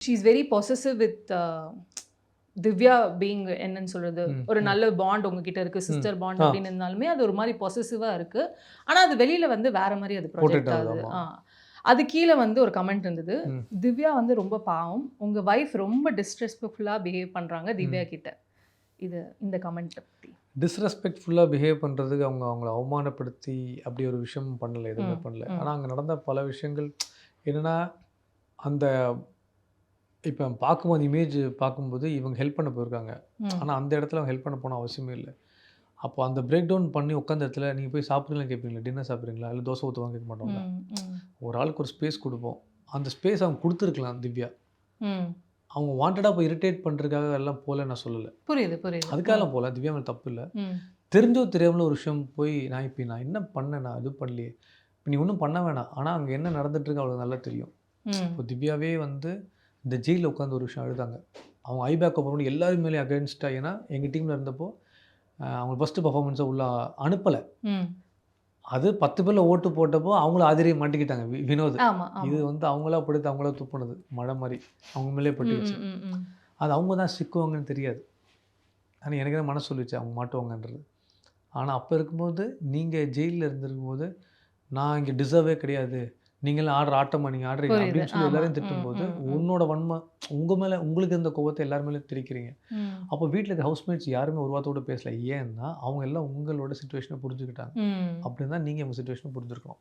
She is very possessive with Divya being என்னன்னு சொல்றது, ம், ஒரு ம், நல்ல பாண்ட் உங்ககிட்ட இருக்கு, ம். சிஸ்டர் பாண்ட் ஆ அப்படின்னு இருந்தாலுமே, அது ஒரு மாரி பொசசிவா இருக்கு. ஆனா, அது வெளியில வந்து வேற மாரி அது போர்ட்ரேட் ப்ரொஜெக்ட் ஆகுது. ஆகுது. ஆமா. அது கீழ வந்து ஒரு கமெண்ட் இருந்தது. ம், திவ்யா வந்து ரொம்ப பாவம். உங்க வைஃப் ரொம்ப டிஸ்ரெஸ்பெக்ட்ஃபுல்லா பிஹேவ் பண்றாங்க திவ்யா ம். கிட்ட. இந்த கமெண்ட் பத்தி. டிஸ்ரெஸ்பெக்ட்ஃபுல்லா பிஹேவ் பண்றதுக்கு அவங்கள அவமானப்படுத்தி அப்படி ஒரு விஷயம் பண்ணல. எதுவுமே ம், பண்ணல. ஆனா ம், அங்க நடந்த பல விஷயங்கள் என்னன்னா, அந்த இப்ப பார்க்கும்போது இமேஜ் பார்க்கும்போது இவங்க ஹெல்ப் பண்ண போயிருக்காங்க. ம், ஆனா அந்த இடத்துல அவங்க ஹெல்ப் பண்ண போன அவசியமே இல்ல. அப்போ அந்த பிரேக் டவுன் பண்ணி உட்காந்த இடத்துல நீங்க போய் சாப்பிடுறீங்களான்னு கேட்பீங்களா? டின்னர் சாப்பிடுறீங்களா? இல்ல தோசை ஊத்தவான்னு கேட்க மாட்டோம்ல. ம், ம், ஒரு ஆளுக்கு ஒரு ஸ்பேஸ் குடுப்போம். அந்த ஸ்பேஸ் அவங்க குடுத்துருக்கலாம் திவ்யா. ம். அவங்க வாண்டடா போய் இரிட்டேட் பண்றதுக்காக எல்லாம் போல நான் சொல்லல. புரியுது, புரியுது. அதுக்காகலாம் போல. திவ்யா மேல தப்பு இல்ல. ம், தெரிஞ்சோ தெரியாமலோ ஒரு விஷயம் போய் நான் என்ன பண்ணேன்? நான் எதுவும் பண்ணலையே! இப்ப நீ ஒண்ணும் பண்ண வேணாம். ஆனா அங்க என்ன நடந்துட்டு இருக்கு அவளுக்கு நல்லா தெரியும். இப்போ ம். திவ்யாவே வந்து இந்த ஜெயில்ல உட்காந்து ஒரு விஷயம் அழுதாங்க. அவங்க ஐபேக் ஓப்பன் பண்ணி எல்லாரு மேலயும் அகைன்ஸ்ட்டா ஏன்னா, எங்க டீம்ல இருந்தப்போ அவங்க ஃபர்ஸ்ட் பெர்ஃபார்மன்ஸ உள்ள அனுப்பல. ம். அது 10 பேர்ல ஓட்டு போட்டப்போ அவங்களும் ஆதிரியை மாட்டிக்கிட்டாங்க. வினோத். ஆமா, இது ஆமா. வந்து அவங்களா படுத்து அவங்களா துப்புனது. மழை மாரி. அவங்க மேலயே ம், பட்டுருச்சு. ம், ம், ம். அது அவங்க தான் சிக்குவாங்கன்னு தெரியாது. ஆனா எனக்கு தான் மனசு சொல்லுச்சு அவங்க மாட்டுவாங்கன்றது. ஆனா அப்ப இருக்கும்போது, நீங்க ஜெயில்ல இருந்திருக்கும்போது, நான் இங்க டிசர்வே கிடையாது. நீங்கலாம் ஆடுற ஆட்டமா நீங்க ஆடுறீங்க புரியுது. அப்படின்னு சொல்லி ஆமா. எல்லாரையும் ம், திட்டும்போது, ம், ம். உன்னோட வன்மம் உங்க மேல உங்களுக்கு இருந்த கோவத்த எல்லார் மேலயும் திணிக்கிறீங்க. ம். அப்போ வீட்ல இருக்க ஹவுஸ்மேட்ஸ் யாருமே ஒரு வார்த்தை கூட பேசல. ஏன்னா, அவங்க எல்லாம் உங்களோட சிச்சுவேஷன புரிஞ்சுக்கிட்டாங்க. ம். அப்படின்னா நீங்க உங்க சிச்சுவேஷன புரிஞ்சிருக்கணும்.